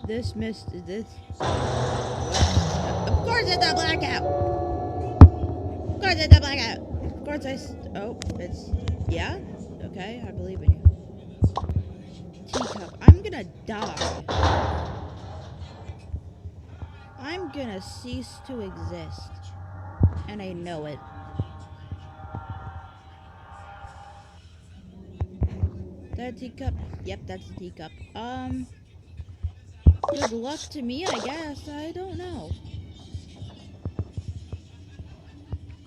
This mist is this. Of course it's a blackout. Of course it's a blackout. Of course oh, it's yeah. Okay, I believe in you. Teacup. I'm gonna die. I'm gonna cease to exist, and I know it. That teacup. Yep, that's the teacup. Good luck to me, I guess. I don't know.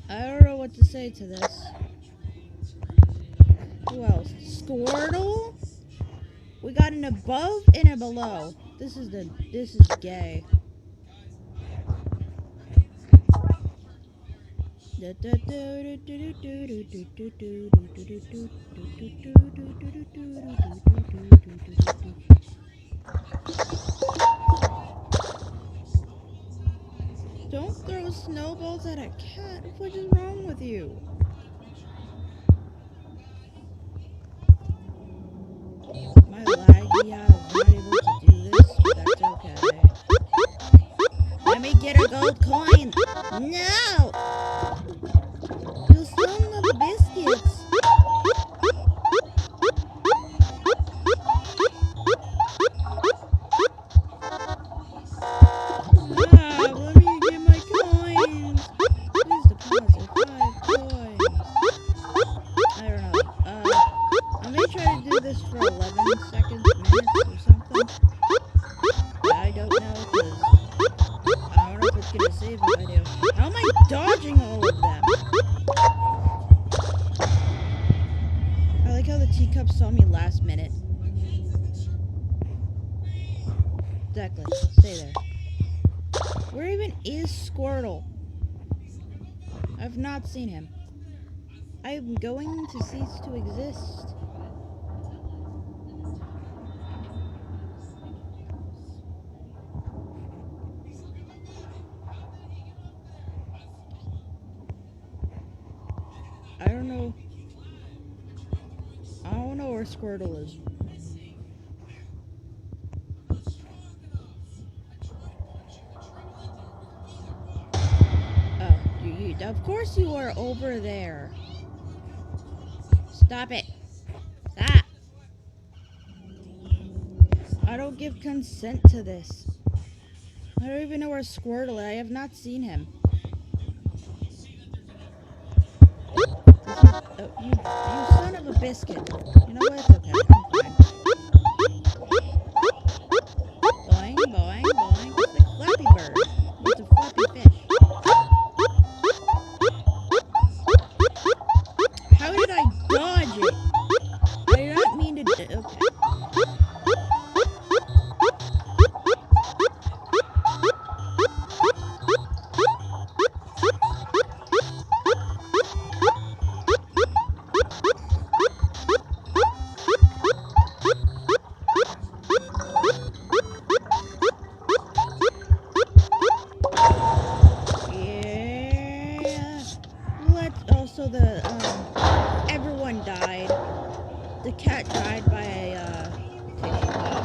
I don't know what to say to this. Who else? Squirtle? We got an above and a below. This is gay. Don't throw snowballs at a cat. What is wrong with you? My laggy ass is not able to do this, but that's okay. Let me get a gold coin. No! You son of biscuits. Ah, let me get my coins. Please deposit 5 coins. I don't know. I may try to do this for 11 seconds, minutes, or something. I don't know, because I don't know if it's gonna save if I do. How am I dodging all of them? I like how the teacup saw me last minute. Exactly. Stay there. Where even is Squirtle? I've not seen him. I'm going to cease to exist. I don't know. I don't know where Squirtle is. Oh, of course you are over there. Stop it. Stop. I don't give consent to this. I don't even know where Squirtle is. I have not seen him. Oh, you son of a biscuit. You know what? It's okay. I'm fine. Boing, boing, boing. It's like Flappy Bird. It's a flappy fish. How did I dodge it? I did not mean to do. Okay. Yeah. Let's also everyone died. The cat died by a tissue box.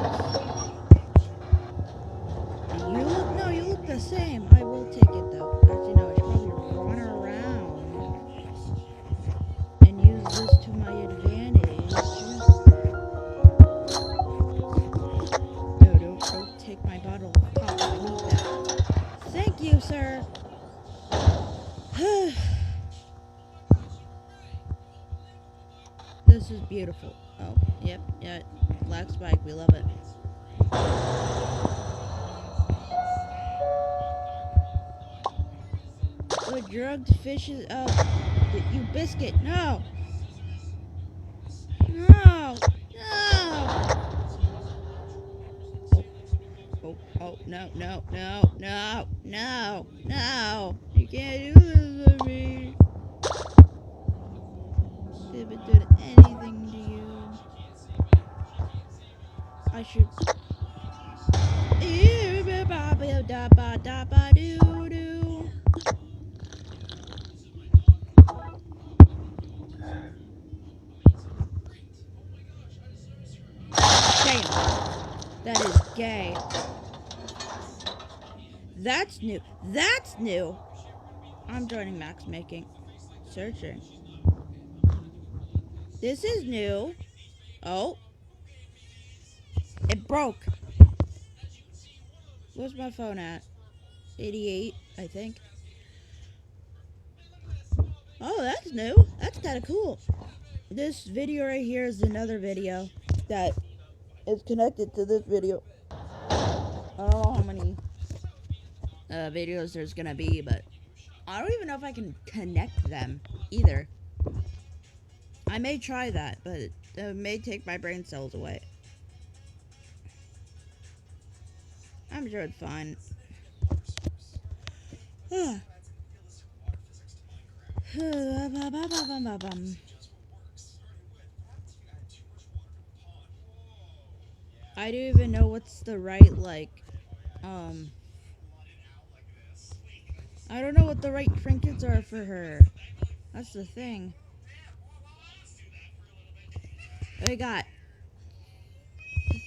You look the same. I will take it though. Actually, no, I should probably run around and use this to my advantage. No, don't take my bottle of pop. I need that. Thank you, sir. This is beautiful. Oh, yep, yeah. Black spike, we love it. The drugged fishes. Oh, you biscuit. No. No. No. Oh, no, no, no, no, no, no. You can't do this to me. I haven't done anything to you. I should. Damn. That is gay. That's new. That's new. I'm joining Max Making. Searching. This is new. Oh. It broke. Where's my phone at? 88, I think. Oh, that's new. That's kind of cool. This video right here is another video that is connected to this video. I don't know how many videos there's gonna be, but I don't even know if I can connect them either. I may try that, but it may take my brain cells away. I'm sure it's fine. I don't even know what's the right, I don't know what the right trinkets are for her. That's the thing. I got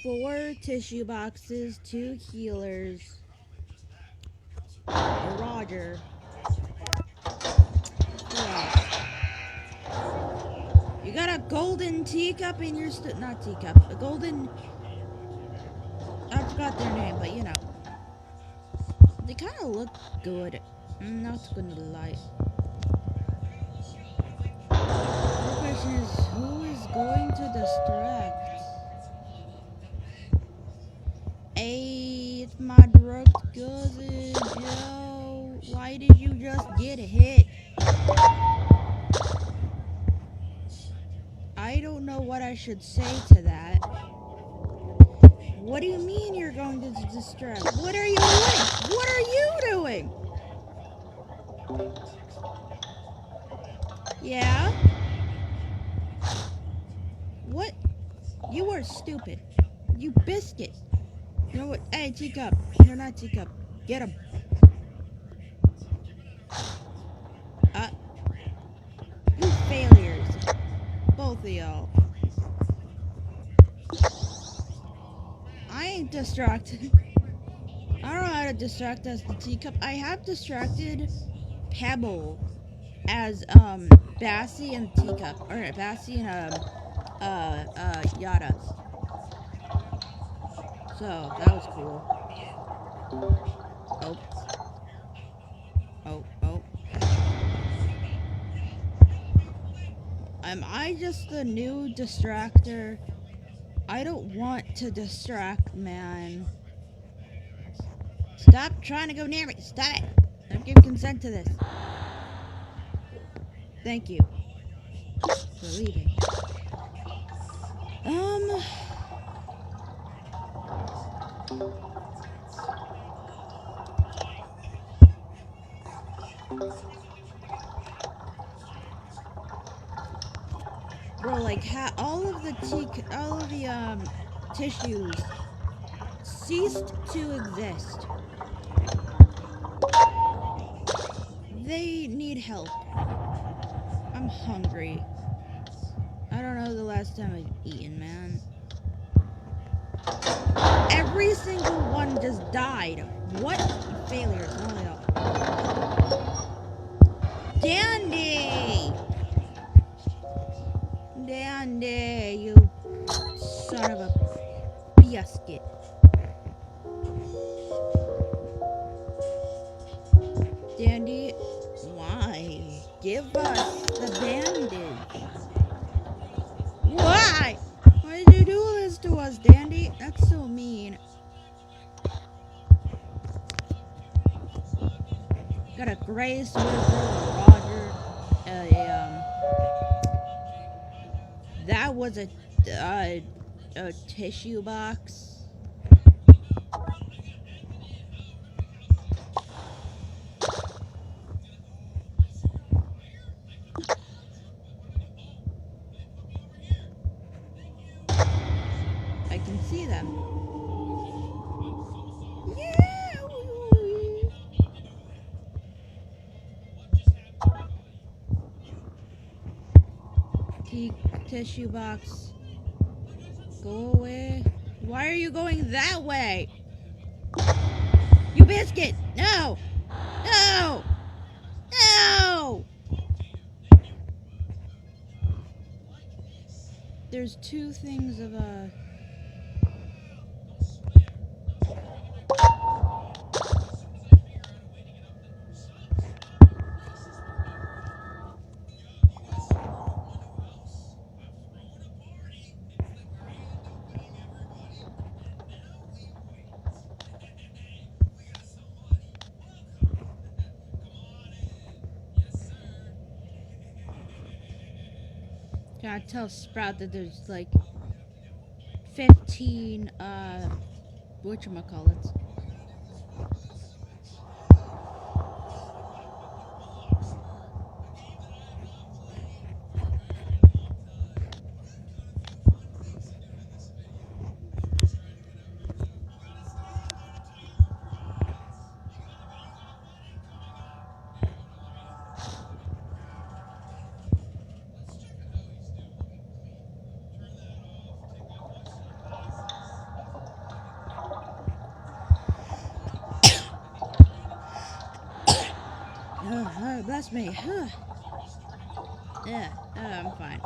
4 tissue boxes, 2 healers, a Roger. You got a golden teacup in your not teacup, a golden. I forgot their name, but you know, they kind of look good. I'm not gonna lie. The question is, who is going to distract? Hey, it's my drugged cousin. Yo, why did you just get hit? I don't know what I should say to that. What do you mean you're going to distract? What are you doing? What are you doing? Yeah? What? You are stupid. You biscuit. You know what? Hey, teacup. You're not teacup. Get him. You failures. Both of y'all. I ain't distracted. I don't know how to distract as the teacup. I have distracted Pebble as Bassie and teacup, or Bassie and Yada. So that was cool. Oh. Am I just the new distractor? I don't want to distract, man. Stop trying to go near me. Stop it. I'm giving consent to this. Thank you for leaving. Bro, like, all of the tissues ceased to exist. They need help. I'm hungry. I don't know the last time I've eaten, man. Every single one just died. What failures? Oh, yeah. Dandy! Dandy, you son of a biscuit. Dandy, why? Give us the bandage. Why? Why did you do this to us, Dandy? That's so mean. Got a gray sword for Roger. That was a tissue box. I can see them. Yeah. Tissue box. Go away. Why are you going that way? You biscuit! No! No! No! There's two things of Can I tell Sprout that there's like 15 whatchamacallits? Bless me. Yeah, I'm fine.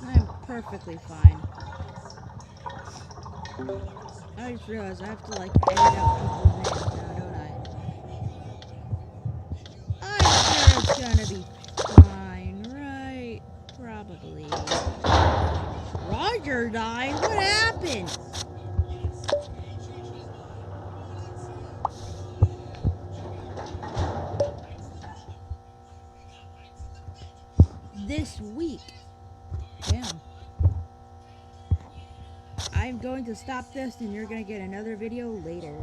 I'm perfectly fine. I just realized I have to like edit out people's names now, don't I? I'm sure it's gonna be fine, right? Probably. Roger died? What happened? This week. Damn. I'm going to stop this and you're going to get another video later.